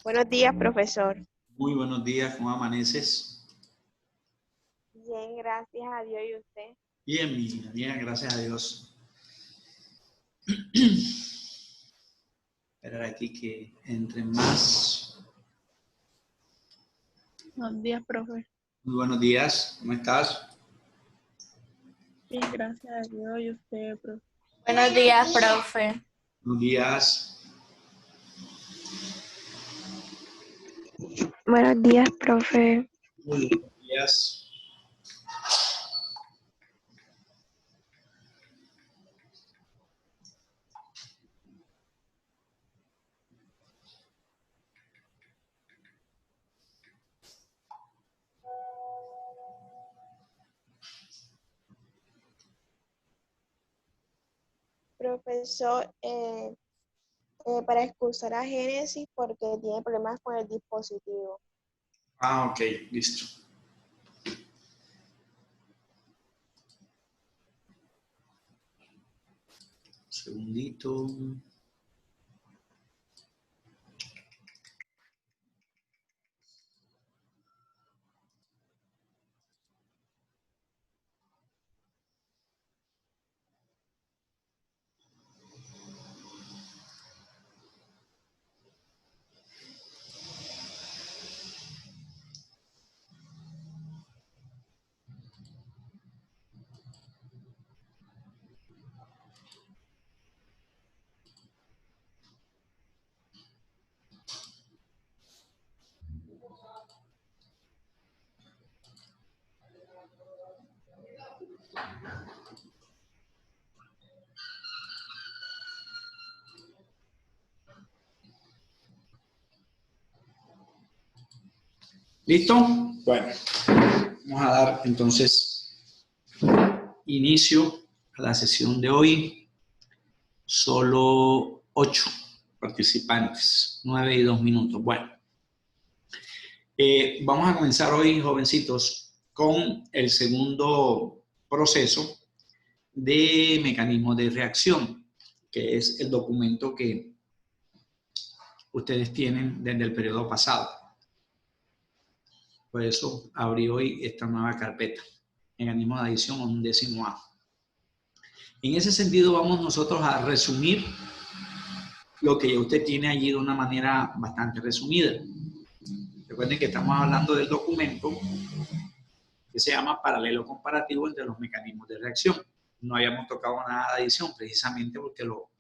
Buenos días, profesor. Muy buenos días, ¿cómo amaneces? Bien, gracias a Dios y usted. Bien, mi hija, bien, gracias a Dios. Esperar aquí que entren más. Buenos días, profe. Muy buenos días, ¿cómo estás? Bien, gracias a Dios y usted, profe. Buenos días, profe. Buenos días. Buenos días, profe. Muy buenos días. Profesor, para excusar a Génesis porque tiene problemas con el dispositivo. Ah, ok, listo. Un segundito. ¿Listo? Bueno, vamos a dar entonces inicio a la sesión de hoy. Solo 8 participantes, 9 y 2 minutos. Bueno, vamos a comenzar hoy, jovencitos, con el segundo proceso de mecanismo de reacción, que es el documento que ustedes tienen desde el periodo pasado. Por eso abrí hoy esta nueva carpeta, mecanismo de adición 11A. En ese sentido vamos nosotros a resumir lo que ya usted tiene allí de una manera bastante resumida. Recuerden que estamos hablando del documento que se llama paralelo comparativo entre los mecanismos de reacción. No habíamos tocado nada de adición precisamente porque lo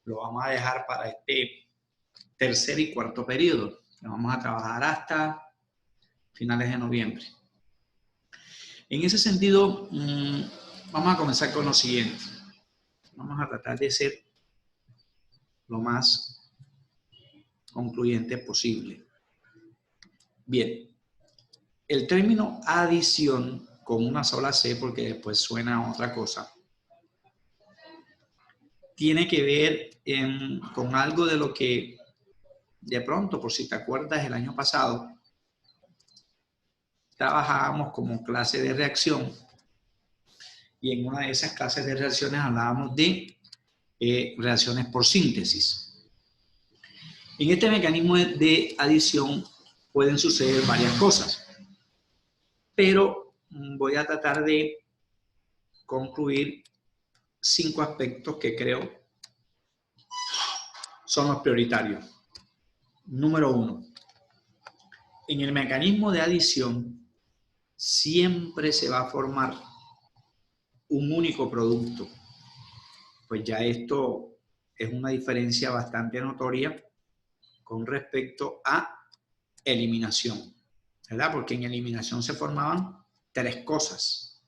vamos a dejar para este tercer y cuarto periodo. Lo vamos a trabajar hasta finales de noviembre. En ese sentido, vamos a comenzar con lo siguiente. Vamos a tratar de ser lo más concluyente posible. Bien, el término adición con una sola C, porque después suena a otra cosa, tiene que ver con algo de lo que de pronto, por si te acuerdas, el año pasado trabajábamos como clase de reacción y en una de esas clases de reacciones hablábamos de reacciones por síntesis. En este mecanismo de adición pueden suceder varias cosas, pero voy a tratar de concluir 5 aspectos que creo son los prioritarios. Número 1. En el mecanismo de adición siempre se va a formar un único producto. Pues ya esto es una diferencia bastante notoria con respecto a eliminación, ¿verdad? Porque en eliminación se formaban 3 cosas.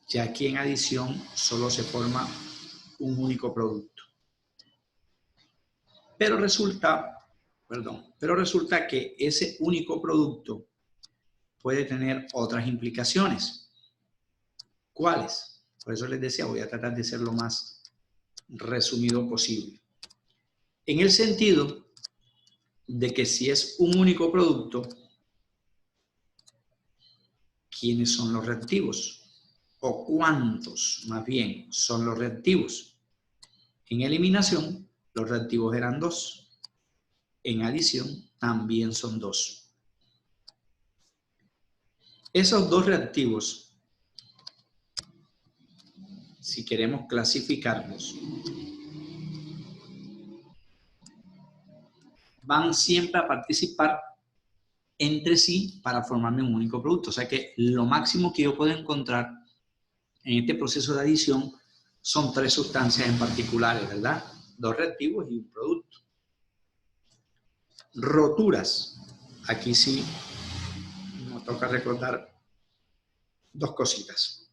Ya aquí en adición solo se forma un único producto. Pero resulta que ese único producto puede tener otras implicaciones. ¿Cuáles? Por eso les decía, voy a tratar de ser lo más resumido posible. En el sentido de que si es un único producto, ¿quiénes son los reactivos? ¿O cuántos, más bien, son los reactivos? En eliminación, los reactivos eran 2. en adición también son 2. Esos 2 reactivos, si queremos clasificarlos, van siempre a participar entre sí para formarme un único producto. O sea que lo máximo que yo puedo encontrar en este proceso de adición son 3 sustancias en particulares, ¿verdad? 2 reactivos y un producto. Roturas. Aquí sí nos toca recordar 2 cositas.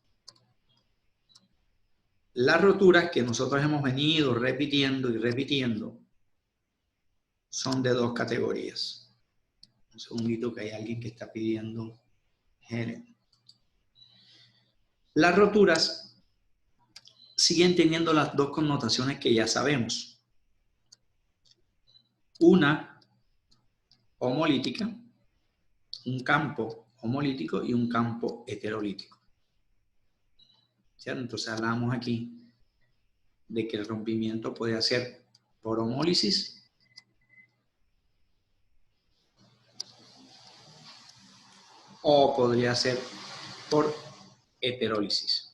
Las roturas que nosotros hemos venido repitiendo y repitiendo son de 2 categorías. Un segundito que hay alguien que está pidiendo. Las roturas siguen teniendo las 2 connotaciones que ya sabemos. Una homolítica, un campo homolítico y un campo heterolítico. ¿Cierto? Entonces hablamos aquí de que el rompimiento puede ser por homólisis o podría ser por heterólisis.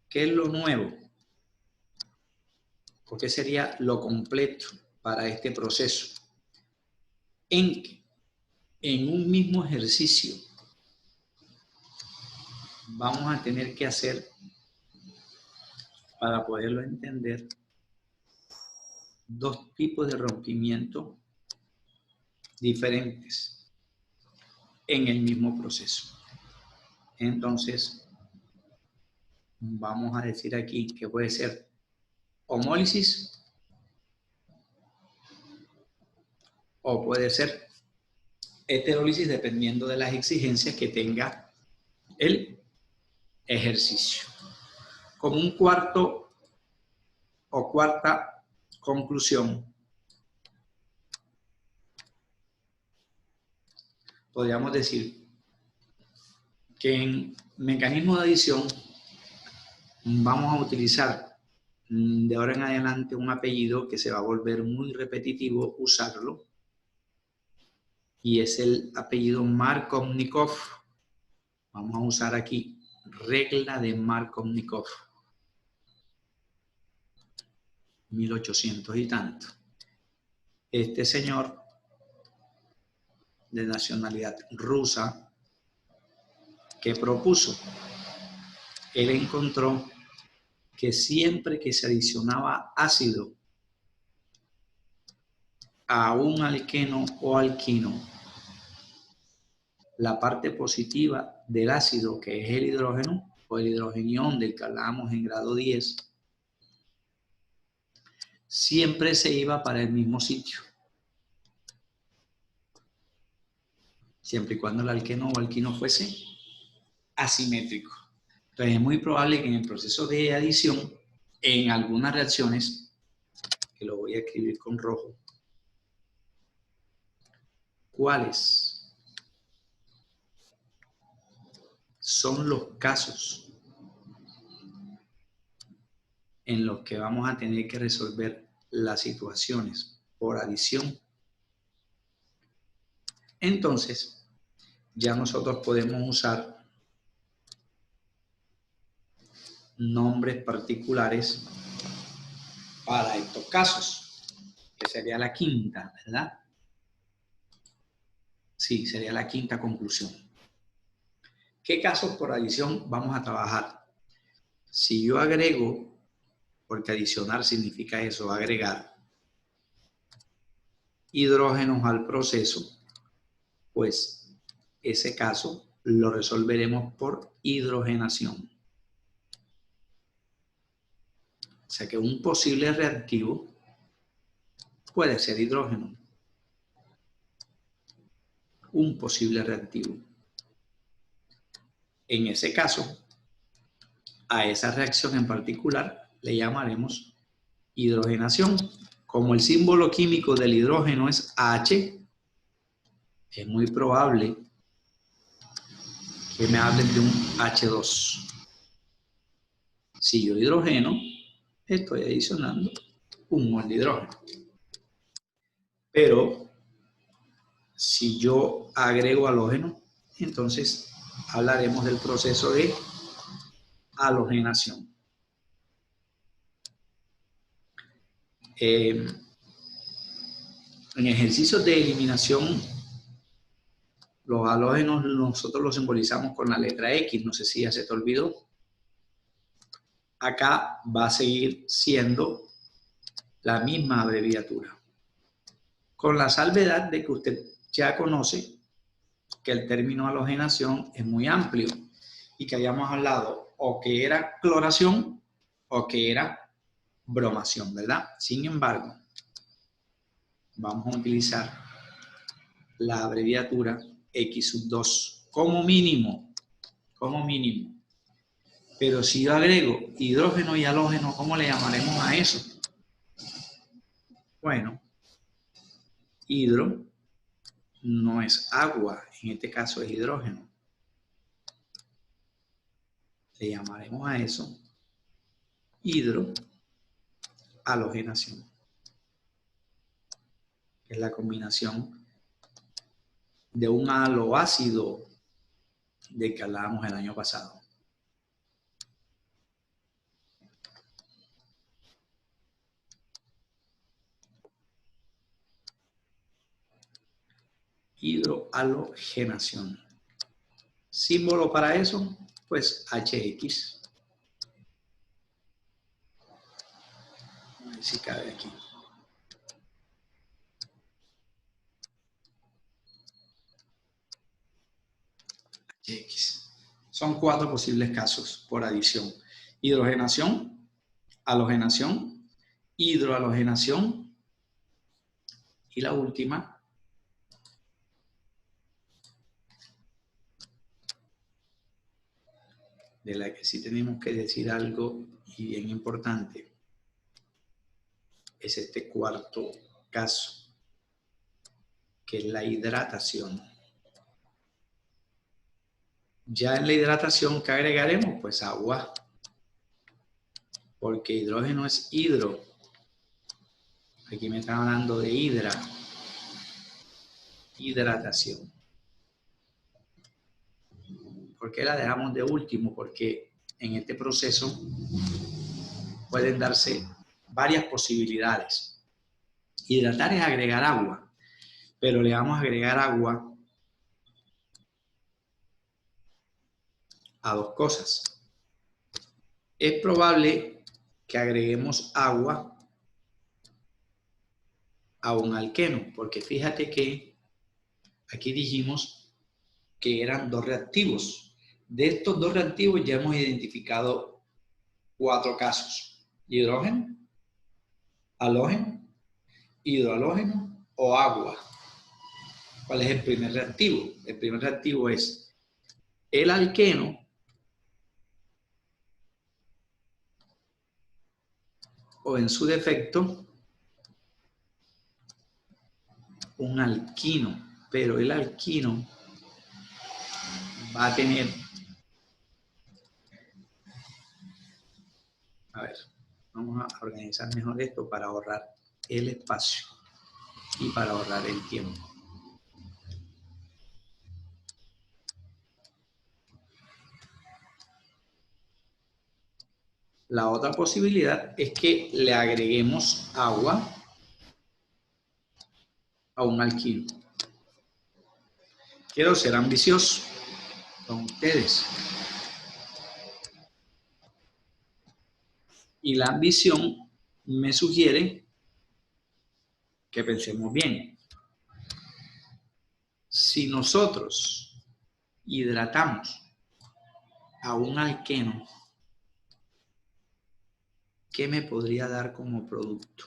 ¿Qué es lo nuevo? ¿Por qué sería lo completo para este proceso? En que en un mismo ejercicio vamos a tener que hacer, para poderlo entender, 2 tipos de rompimiento diferentes en el mismo proceso. Entonces, vamos a decir aquí que puede ser homólisis o puede ser heterólisis dependiendo de las exigencias que tenga el ejercicio. Como un cuarto o cuarta conclusión, podríamos decir que en mecanismo de adición vamos a utilizar de ahora en adelante un apellido que se va a volver muy repetitivo usarlo, y es el apellido Markovnikov. Vamos a usar aquí regla de Markovnikov, 1800 y tanto. Este señor de nacionalidad rusa que propuso, él encontró que siempre que se adicionaba ácido a un alqueno o alquino, la parte positiva del ácido, que es el hidrógeno o el hidrogenión del que hablábamos en grado 10, siempre se iba para el mismo sitio, siempre y cuando el alqueno o alquino fuese asimétrico. Entonces es muy probable que en el proceso de adición, en algunas reacciones, que lo voy a escribir con rojo, ¿cuáles son los casos en los que vamos a tener que resolver las situaciones por adición? Entonces, ya nosotros podemos usar nombres particulares para estos casos, que sería la quinta, ¿verdad? Sí, sería la quinta conclusión. ¿Qué casos por adición vamos a trabajar? Si yo agrego, porque adicionar significa eso, agregar hidrógenos al proceso, pues ese caso lo resolveremos por hidrogenación. O sea que un posible reactivo puede ser hidrógeno. Un posible reactivo. En ese caso, a esa reacción en particular le llamaremos hidrogenación. Como el símbolo químico del hidrógeno es H, es muy probable que me hablen de un H2. Si yo hidrogeno, estoy adicionando un mol de hidrógeno. Pero si yo agrego halógeno, entonces hablaremos del proceso de halogenación. En ejercicios de eliminación, los halógenos nosotros los simbolizamos con la letra X, no sé si ya se te olvidó. Acá va a seguir siendo la misma abreviatura, con la salvedad de que usted ya conoce que el término halogenación es muy amplio y que habíamos hablado o que era cloración o que era bromación, ¿verdad? Sin embargo, vamos a utilizar la abreviatura X2 como mínimo, Pero si yo agrego hidrógeno y halógeno, ¿cómo le llamaremos a eso? Bueno, hidro no es agua, en este caso es hidrógeno. Le llamaremos a eso hidrohalogenación. Es la combinación de un haloácido de que hablábamos el año pasado. Hidrohalogenación. Símbolo para eso, pues HX. A ver si cabe aquí. HX. Son 4 posibles casos por adición. Hidrogenación, halogenación, hidrohalogenación y la última, de la que sí tenemos que decir algo y bien importante, es este cuarto caso, que es la hidratación. Ya en la hidratación, ¿qué agregaremos? Pues agua, porque hidrógeno es hidro. Aquí me están hablando de hidratación. ¿Por qué la dejamos de último? Porque en este proceso pueden darse varias posibilidades. Hidratar es agregar agua, pero le vamos a agregar agua a 2 cosas. Es probable que agreguemos agua a un alqueno, porque fíjate que aquí dijimos que eran 2 reactivos. De estos 2 reactivos ya hemos identificado 4 casos: hidrógeno, halógeno, hidrohalógeno o agua. ¿Cuál es el primer reactivo? El primer reactivo es el alqueno o, en su defecto, un alquino, pero el alquino va a tener, a ver, vamos a organizar mejor esto para ahorrar el espacio y para ahorrar el tiempo. La otra posibilidad es que le agreguemos agua a un alquino. Quiero ser ambicioso con ustedes. Y la ambición me sugiere que pensemos bien. Si nosotros hidratamos a un alqueno, ¿qué me podría dar como producto?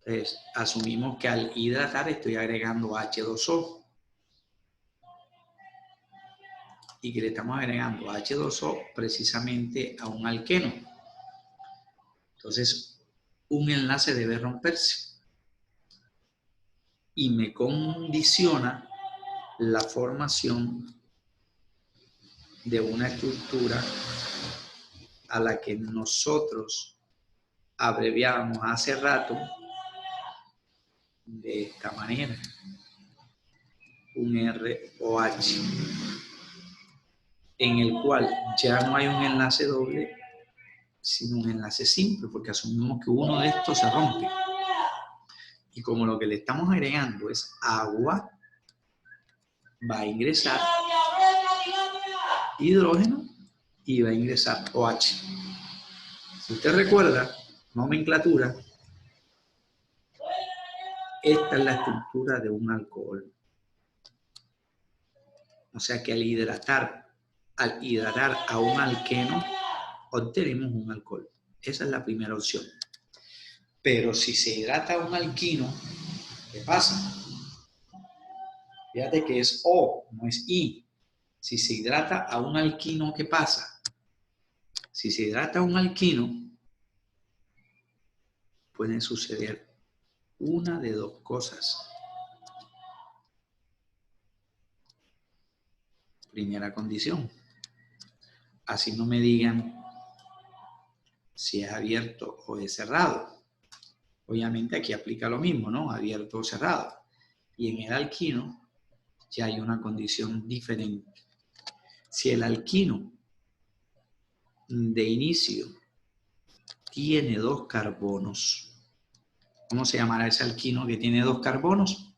Entonces, asumimos que al hidratar estoy agregando H2O. Y que le estamos agregando H2O precisamente a un alqueno. Entonces, un enlace debe romperse. Y me condiciona la formación de una estructura a la que nosotros abreviábamos hace rato de esta manera. Un ROH, en el cual ya no hay un enlace doble, sino un enlace simple, porque asumimos que uno de estos se rompe. Y como lo que le estamos agregando es agua, va a ingresar hidrógeno y va a ingresar OH. Si usted recuerda, nomenclatura, esta es la estructura de un alcohol. O sea que al hidratar a un alqueno, obtenemos un alcohol. Esa es la primera opción. Pero si se hidrata a un alquino, ¿qué pasa? Fíjate que es O, no es I. Si se hidrata a un alquino, ¿qué pasa? Si se hidrata a un alquino, pueden suceder una de dos cosas. Primera condición. Así no me digan si es abierto o es cerrado. Obviamente aquí aplica lo mismo, ¿no? Abierto o cerrado. Y en el alquino ya hay una condición diferente. Si el alquino de inicio tiene 2 carbonos, ¿cómo se llamará ese alquino que tiene 2 carbonos?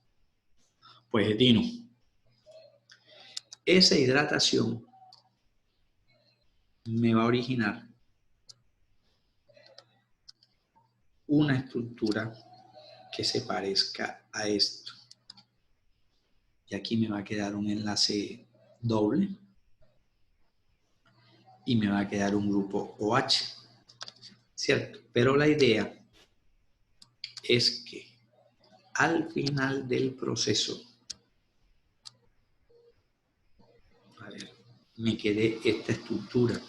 Pues etino. Esa hidratación me va a originar una estructura que se parezca a esto. Y aquí me va a quedar un enlace doble y me va a quedar un grupo OH, ¿cierto? Pero la idea es que al final del proceso, a ver, me quede esta estructura.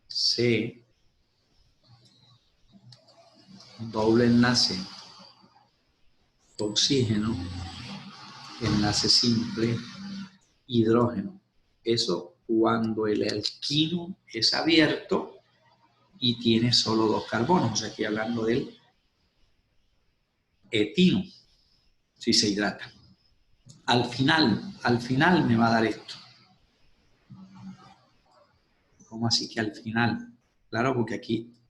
C, doble enlace, oxígeno, enlace simple, hidrógeno. Eso cuando el alquino es abierto y tiene solo 2 carbonos. O sea, estoy hablando del etino, si se hidrata. Al final me va a dar esto. ¿Cómo así que al final? Claro, porque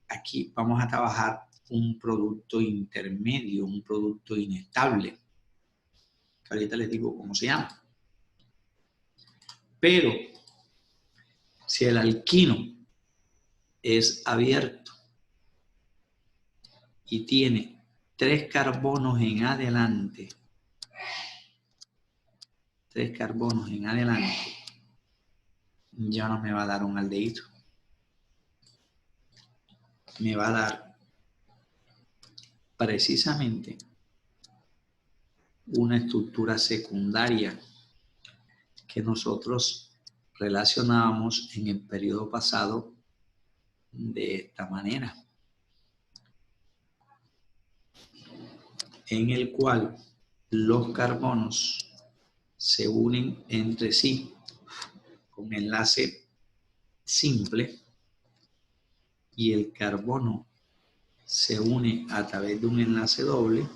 aquí vamos a trabajar un producto intermedio, un producto inestable. Que ahorita les digo cómo se llama. Pero si el alquino es abierto y tiene 3 carbonos en adelante, 3 carbonos en adelante, ya no me va a dar un aldehído. Me va a dar precisamente una estructura secundaria que nosotros relacionábamos en el periodo pasado de esta manera, en el cual los carbonos se unen entre sí con enlace simple y el carbono se une a través de un enlace doble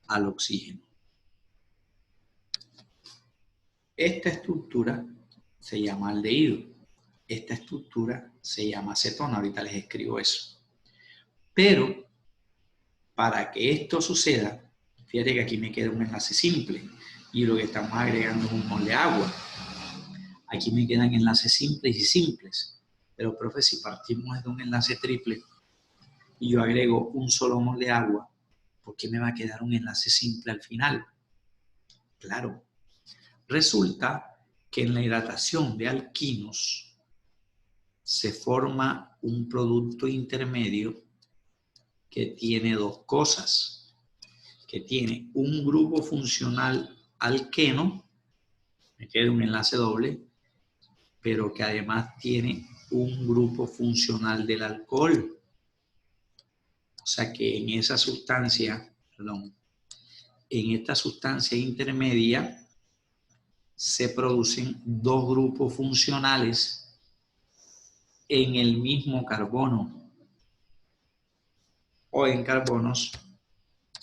al oxígeno. Esta estructura se llama aldehído. Esta estructura se llama acetona. Ahorita les escribo eso. Pero para que esto suceda, fíjate que aquí me queda un enlace simple y lo que estamos agregando es un mol de agua. Aquí me quedan enlaces simples y simples. Pero, profe, si partimos de un enlace triple y yo agrego un solo mol de agua, ¿por qué me va a quedar un enlace simple al final? Claro, resulta que en la hidratación de alquinos se forma un producto intermedio que tiene 2 cosas, que tiene un grupo funcional alqueno, me queda un enlace doble, pero que además tiene un grupo funcional del alcohol. O sea que en esa sustancia, en esta sustancia intermedia se producen 2 grupos funcionales en el mismo carbono o en carbonos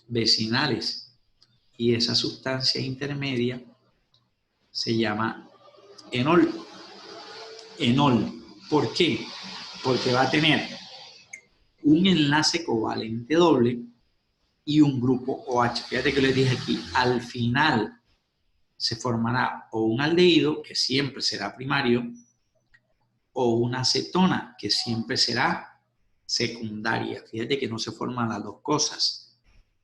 vecinales. Y esa sustancia intermedia se llama enol. Enol. ¿Por qué? Porque va a tener un enlace covalente doble y un grupo OH. Fíjate que les dije aquí, al final se formará o un aldehído, que siempre será primario, o una cetona, que siempre será secundaria. Fíjate que no se forman las dos cosas.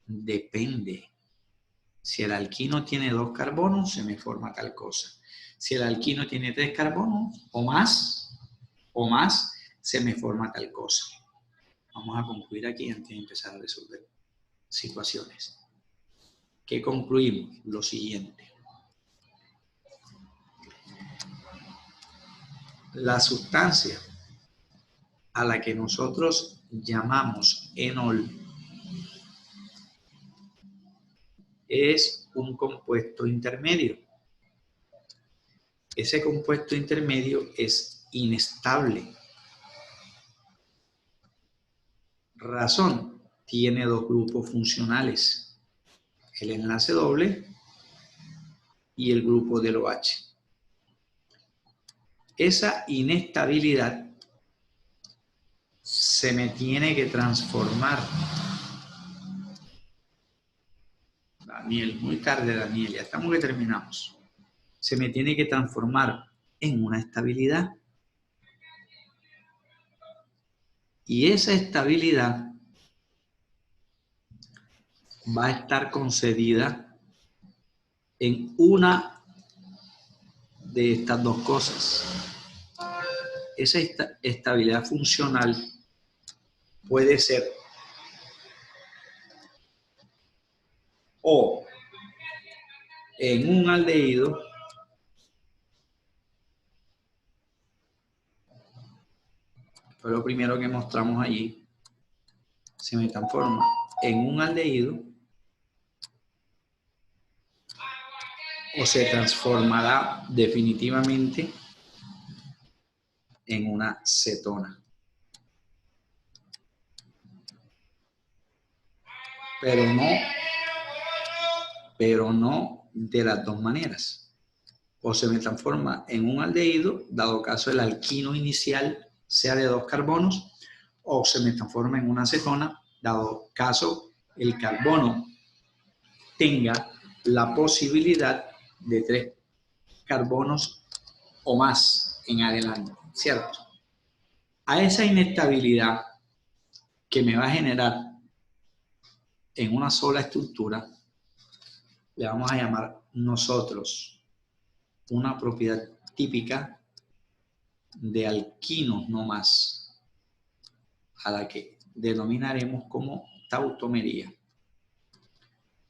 Depende. Si el alquino tiene 2 carbonos, se me forma tal cosa. Si el alquino tiene 3 carbonos o más, se me forma tal cosa. Vamos a concluir aquí antes de empezar a resolver situaciones. ¿Qué concluimos? Lo siguiente. La sustancia a la que nosotros llamamos enol es un compuesto intermedio. Ese compuesto intermedio es inestable. Razón, tiene 2 grupos funcionales, el enlace doble y el grupo del OH. Esa inestabilidad se me tiene que transformar. Daniel, muy tarde, Daniel, ya estamos que terminamos. Se me tiene que transformar en una estabilidad. Y esa estabilidad va a estar concedida en una de estas dos cosas. Esa estabilidad funcional puede ser o en un aldehído fue lo primero que mostramos allí, se me transforma en un aldehído o se transformará definitivamente en una cetona. Pero no de las dos maneras. O se me transforma en un aldehído, dado caso el alquino inicial sea de 2 carbonos, o se me transforma en una cetona, dado caso el carbono tenga la posibilidad de 3 carbonos o más en adelante, ¿cierto? A esa inestabilidad que me va a generar en una sola estructura, le vamos a llamar nosotros una propiedad típica de alquinos no más, a la que denominaremos como tautomería.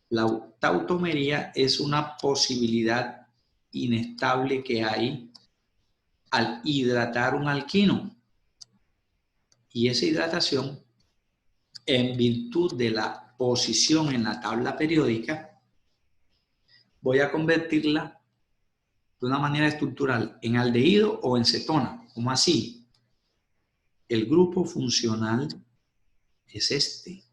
La tautomería es una posibilidad inestable que hay al hidratar un alquino. Y esa hidratación, en virtud de la posición en la tabla periódica, voy a convertirla de una manera estructural en aldehído o en cetona. ¿Cómo así? El grupo funcional es este.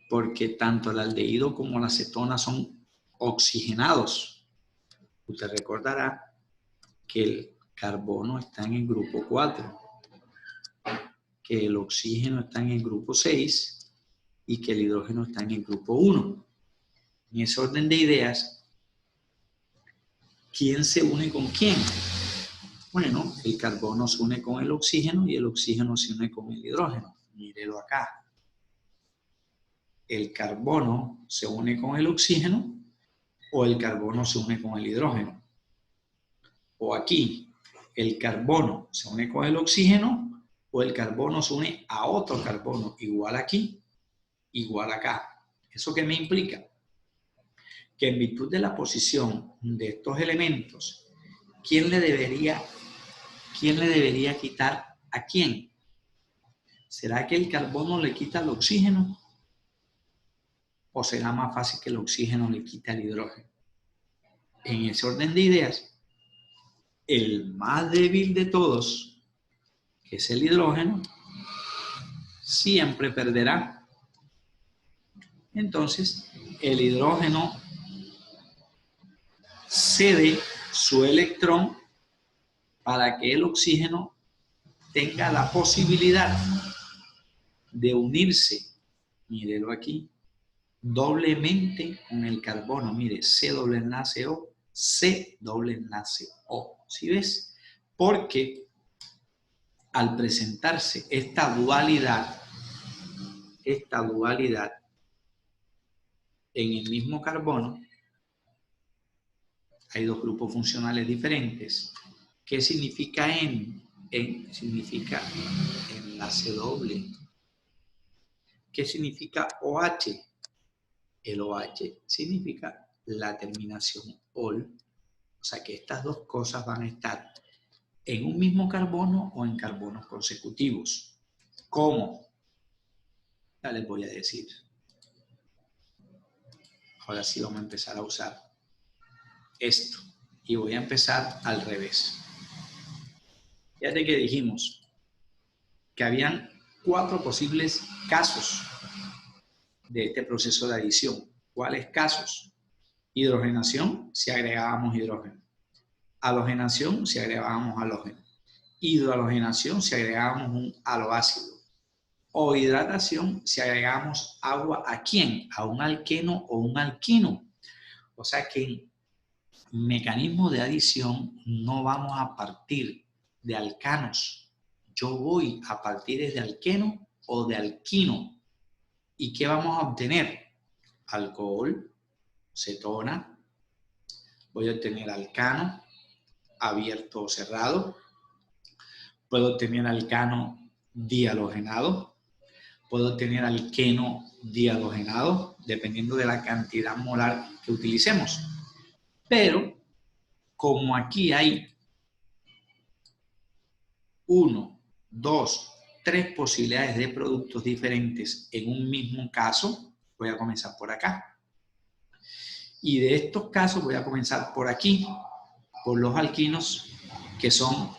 Porque tanto el aldehído como la cetona son oxigenados. Usted recordará que el carbono está en el grupo 4, que el oxígeno está en el grupo 6 y que el hidrógeno está en el grupo 1. En ese orden de ideas, ¿quién se une con quién? Bueno, el carbono se une con el oxígeno y el oxígeno se une con el hidrógeno. Mírelo acá. El carbono se une con el oxígeno o el carbono se une con el hidrógeno. O aquí, el carbono se une con el oxígeno o el carbono se une a otro carbono, igual aquí, igual acá. ¿Eso qué me implica? Que en virtud de la posición de estos elementos, ¿quién le debería quitar a quién? ¿Será que el carbono le quita al oxígeno? ¿O será más fácil que el oxígeno le quite al hidrógeno? En ese orden de ideas, el más débil de todos, que es el hidrógeno, siempre perderá. Entonces, el hidrógeno cede su electrón para que el oxígeno tenga la posibilidad de unirse, mírelo aquí, doblemente con el carbono. Mire, C doble enlace O, C doble enlace O. ¿Sí ves? Porque al presentarse esta dualidad en el mismo carbono, hay dos grupos funcionales diferentes. ¿Qué significa N? N significa enlace doble. ¿Qué significa OH? El OH significa la terminación OL. O sea que estas dos cosas van a estar en un mismo carbono o en carbonos consecutivos. ¿Cómo? Ya les voy a decir. Ahora sí vamos a empezar a usar esto. Y voy a empezar al revés. Fíjate que dijimos que habían 4 posibles casos de este proceso de adición. ¿Cuáles casos? Hidrogenación, si agregábamos hidrógeno. Halogenación, si agregábamos halógeno. Hidrohalogenación, si agregábamos un haloácido. O hidratación, si agregábamos agua, ¿a quién? A un alqueno o un alquino. O sea que en mecanismo de adición no vamos a partir de alcanos. Yo voy a partir de alqueno o de alquino. ¿Y qué vamos a obtener? Alcohol, cetona. Voy a obtener alcano abierto o cerrado. Puedo obtener alcano dihalogenado. Puedo obtener alqueno dihalogenado, dependiendo de la cantidad molar que utilicemos. Pero, como aquí hay 1, 2, 3 posibilidades de productos diferentes en un mismo caso, voy a comenzar por acá. Y de estos casos voy a comenzar por aquí, por los alquinos que son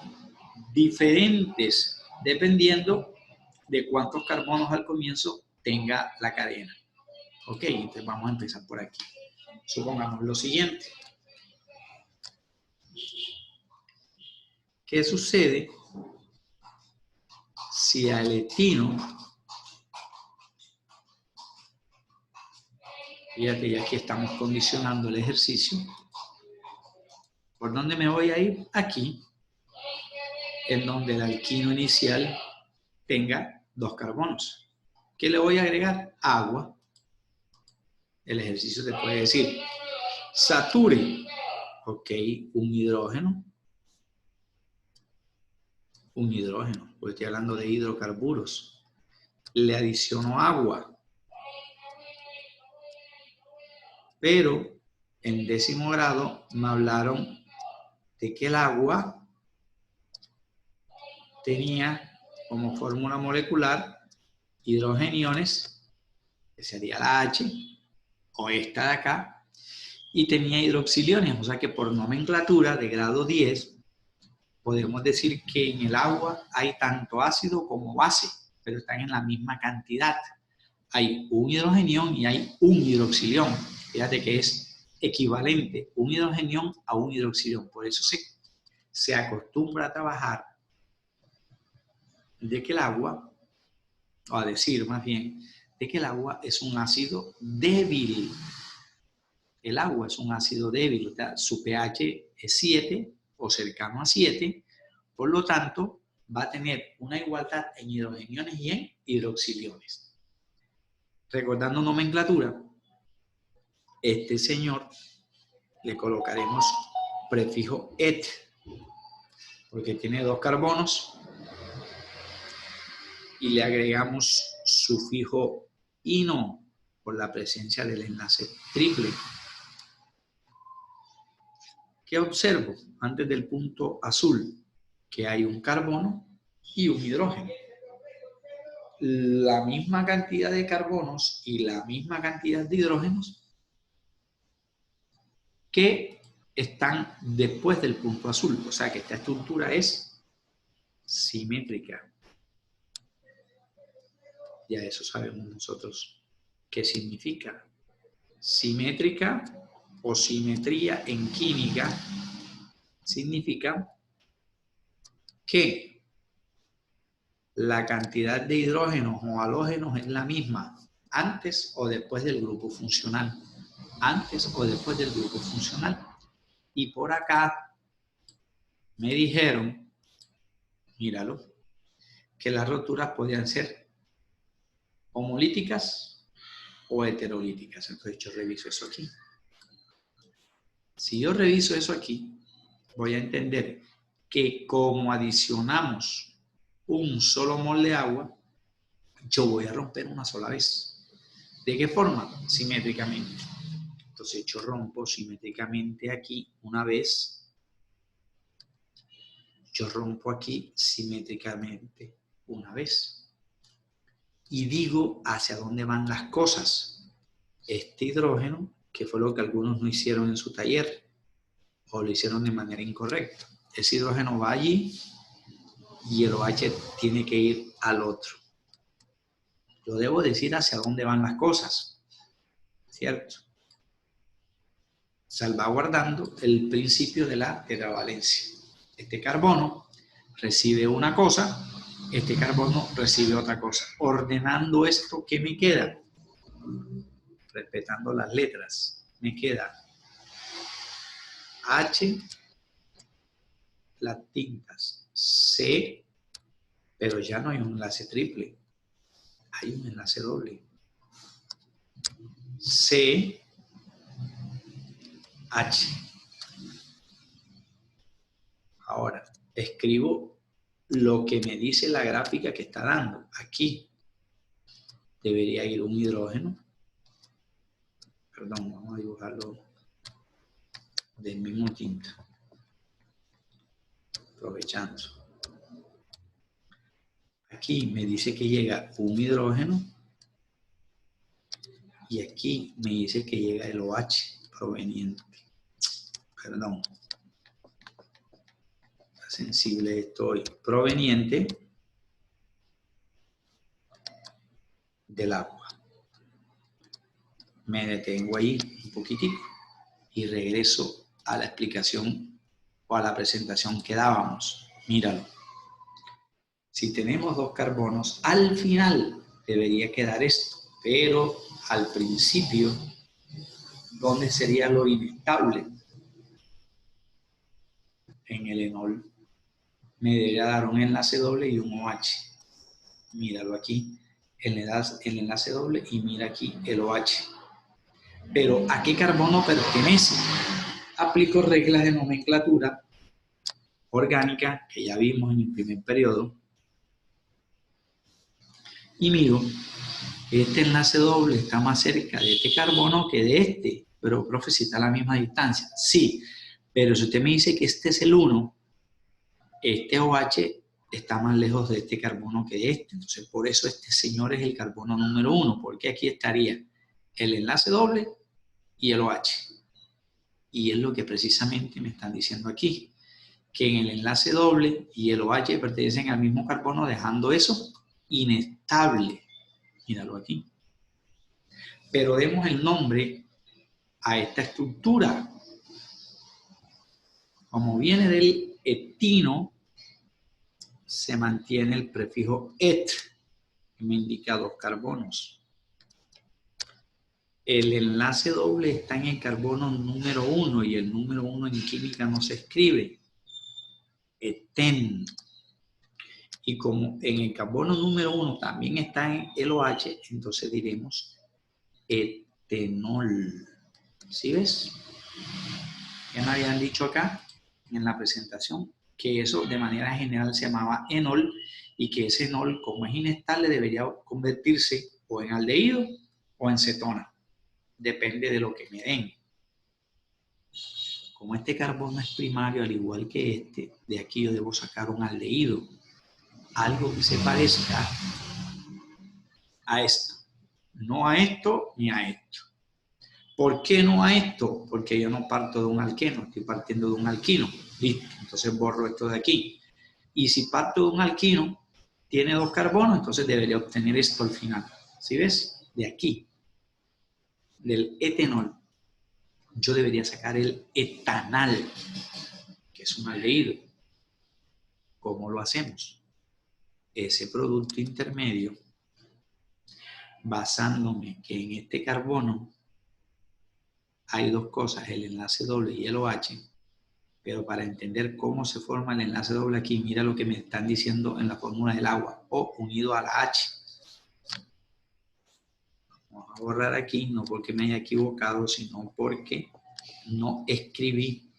diferentes dependiendo de cuántos carbonos al comienzo tenga la cadena. Ok, entonces vamos a empezar por aquí. Supongamos lo siguiente. ¿Qué sucede si al etino, fíjate, ya aquí estamos condicionando el ejercicio, ¿por dónde me voy a ir? Aquí, en donde el alquino inicial tenga 2 carbonos. ¿Qué le voy a agregar? Agua. El ejercicio te puede decir, sature, ok, un hidrógeno, porque estoy hablando de hidrocarburos. Le adiciono agua, pero en 10º grado me hablaron de que el agua tenía como fórmula molecular hidrogeniones, que sería la H, o esta de acá, y tenía hidroxiliones, o sea que por nomenclatura de grado 10, podemos decir que en el agua hay tanto ácido como base, pero están en la misma cantidad. Hay un hidrogenión y hay un hidroxilión. Fíjate que es equivalente un hidrogenión a un hidroxilión. Por eso se acostumbra a trabajar de que el agua, o a decir más bien, de que el agua es un ácido débil. El agua es un ácido débil, o sea, su pH es 7 o cercano a 7, por lo tanto, va a tener una igualdad en hidrogeniones y en hidroxiliones. Recordando nomenclatura, este señor le colocaremos prefijo et, porque tiene 2 carbonos, y le agregamos sufijo ino, por la presencia del enlace triple. ¿Qué observo antes del punto azul? Que hay un carbono y un hidrógeno. La misma cantidad de carbonos y la misma cantidad de hidrógenos que están después del punto azul. O sea que esta estructura es simétrica. Ya eso sabemos nosotros qué significa. Simétrica o simetría en química significa que la cantidad de hidrógenos o halógenos es la misma antes o después del grupo funcional. Antes o después del grupo funcional. Y por acá me dijeron, míralo, que las roturas podían ser homolíticas o heterolíticas. Entonces yo reviso eso aquí. Si yo reviso eso aquí, voy a entender que como adicionamos un solo mol de agua, yo voy a romper una sola vez. ¿De qué forma? Simétricamente. Entonces yo rompo simétricamente aquí una vez. Yo rompo aquí simétricamente una vez. Y digo hacia dónde van las cosas. Este hidrógeno, que fue lo que algunos no hicieron en su taller, o lo hicieron de manera incorrecta. Ese hidrógeno va allí y el OH tiene que ir al otro. Yo debo decir hacia dónde van las cosas, ¿cierto? Salvaguardando el principio de la tetravalencia. Este carbono recibe una cosa, este carbono recibe otra cosa. Ordenando esto, ¿qué me queda? Respetando las letras, me queda H, las tintas, C, pero ya no hay un enlace triple, hay un enlace doble. C, H. Ahora, escribo lo que me dice la gráfica que está dando. Aquí debería ir un hidrógeno. Perdón, vamos a dibujarlo del mismo tinta. Aprovechando. Aquí me dice que llega un hidrógeno y aquí me dice que llega el OH proveniente. Perdón. Está sensible esto hoy. Proveniente del agua. Me detengo ahí un poquitico y regreso a la explicación o a la presentación que dábamos. Míralo. Si tenemos dos carbonos, al final debería quedar esto, pero al principio, ¿dónde sería lo inestable? En el enol. Me debería dar un enlace doble y un OH. Míralo aquí, el enlace doble y mira aquí el OH. Pero ¿a qué carbono pertenece? Aplico reglas de nomenclatura orgánica que ya vimos en el primer periodo y miro, este enlace doble está más cerca de este carbono que de este, pero profe, si está a la misma distancia. Sí, pero si usted me dice que este es el 1, este OH está más lejos de este carbono que de este. Entonces, por eso este señor es el carbono número 1, porque aquí estaría el enlace doble y el OH. Y es lo que precisamente me están diciendo aquí, que en el enlace doble y el OH pertenecen al mismo carbono, dejando eso inestable. Míralo aquí. Pero demos el nombre a esta estructura. Como viene del etino, se mantiene el prefijo et, que me indica dos carbonos. El enlace doble está en el carbono número 1 y el número 1 en química no se escribe. Eten. Y como en el carbono número 1 también está en el OH, entonces diremos etenol. ¿Sí ves? ¿Qué me habían dicho acá en la presentación? Que eso de manera general se llamaba enol y que ese enol, como es inestable, debería convertirse o en aldehído o en cetona. Depende de lo que me den. Como este carbono es primario, al igual que este, de aquí yo debo sacar un aldehído. Algo que se parezca a esto. No a esto ni a esto. ¿Por qué no a esto? Porque yo no parto de un alqueno, estoy partiendo de un alquino. Listo, entonces borro esto de aquí. Y si parto de un alquino, tiene 2 carbonos, entonces debería obtener esto al final. ¿Sí ves? De aquí, del etanol, yo debería sacar el etanal, que es un aldehído. ¿Cómo lo hacemos? Ese producto intermedio, basándome que en este carbono hay 2 cosas, el enlace doble y el OH, pero para entender cómo se forma el enlace doble aquí, mira lo que me están diciendo en la fórmula del agua, O unido a la H. Vamos a borrar aquí, no porque me haya equivocado, sino porque no escribí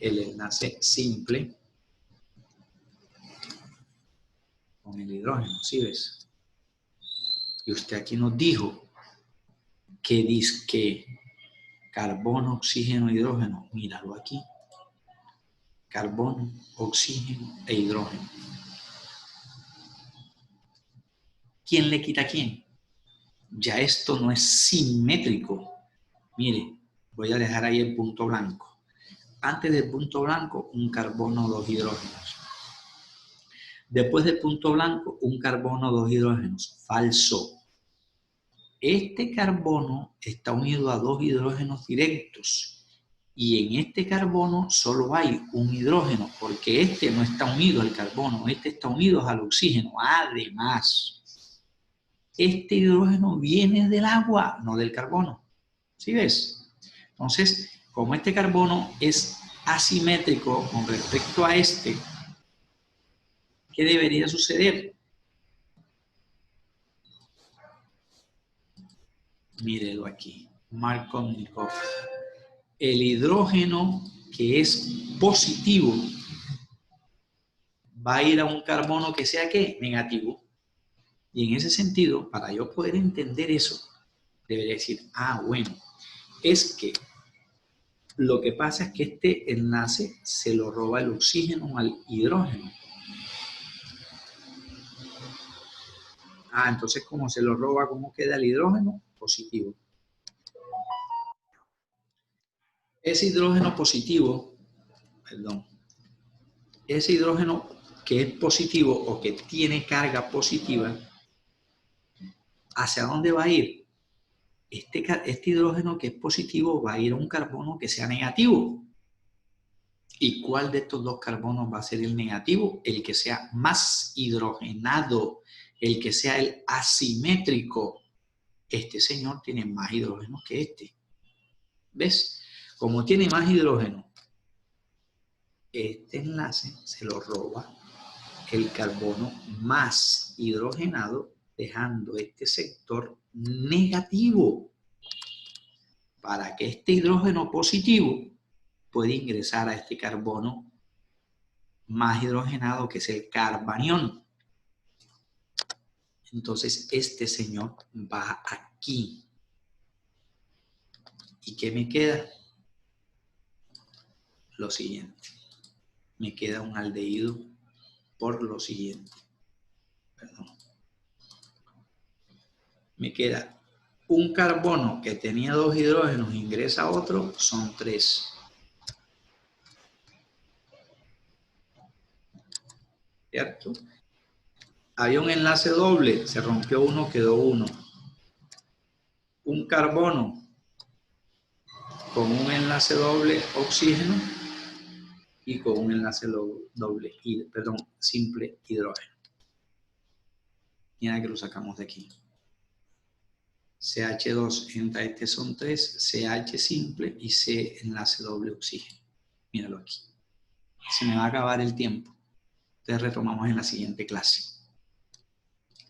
el enlace simple con el hidrógeno, ¿sí ves? Y usted aquí nos dijo que dice carbono, oxígeno, hidrógeno. Míralo aquí. Carbono, oxígeno e hidrógeno. ¿Quién le quita a quién? Ya esto no es simétrico. Mire, voy a dejar ahí el punto blanco. Antes del punto blanco, un carbono, 2 hidrógenos. Después del punto blanco, un carbono, 2 hidrógenos. Falso. Este carbono está unido a 2 hidrógenos directos. Y en este carbono solo hay un hidrógeno, porque este no está unido al carbono, este está unido al oxígeno. Además, este hidrógeno viene del agua, no del carbono. ¿Sí ves? Entonces, como este carbono es asimétrico con respecto a este, ¿qué debería suceder? Mírelo aquí, Markovnikov. El hidrógeno que es positivo va a ir a un carbono que sea ¿qué? Negativo. Y en ese sentido, para yo poder entender eso, debería decir, bueno, es que lo que pasa es que este enlace se lo roba el oxígeno al hidrógeno. Entonces, como se lo roba, ¿cómo queda el hidrógeno? Positivo. Ese hidrógeno positivo, ese hidrógeno que es positivo o que tiene carga positiva, ¿hacia dónde va a ir? Este hidrógeno que es positivo va a ir a un carbono que sea negativo. ¿Y cuál de estos 2 carbonos va a ser el negativo? El que sea más hidrogenado, el que sea el asimétrico. Este señor tiene más hidrógeno que este. ¿Ves? Como tiene más hidrógeno, este enlace se lo roba el carbono más hidrogenado, dejando este sector negativo, para que este hidrógeno positivo pueda ingresar a este carbono más hidrogenado, que es el carbanión. Entonces este señor va aquí. ¿Y qué me queda? Lo siguiente. Me queda un aldehído por lo siguiente. Perdón. Me queda un carbono que tenía 2 hidrógenos, ingresa a otro, son 3. ¿Cierto? Había un enlace doble, se rompió uno, quedó 1. Un carbono con un enlace doble oxígeno y con un enlace simple hidrógeno. Mira que lo sacamos de aquí. CH2 entra este, son 3, CH simple y C enlace doble oxígeno. Míralo aquí. Se me va a acabar el tiempo. Entonces retomamos en la siguiente clase.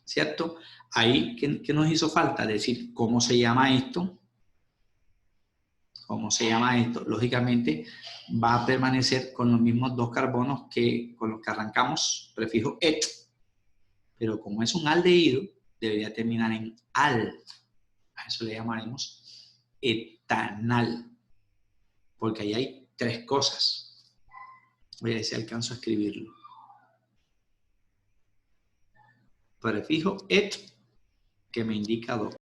¿Cierto? Ahí, ¿qué nos hizo falta? Decir, ¿cómo se llama esto? ¿Cómo se llama esto? Lógicamente va a permanecer con los mismos 2 carbonos con los que arrancamos, prefijo et. Pero como es un aldehído, debería terminar en al. A eso le llamaremos etanal. Porque ahí hay 3 cosas. Voy a ver si alcanzo a escribirlo. Prefijo et, que me indica 2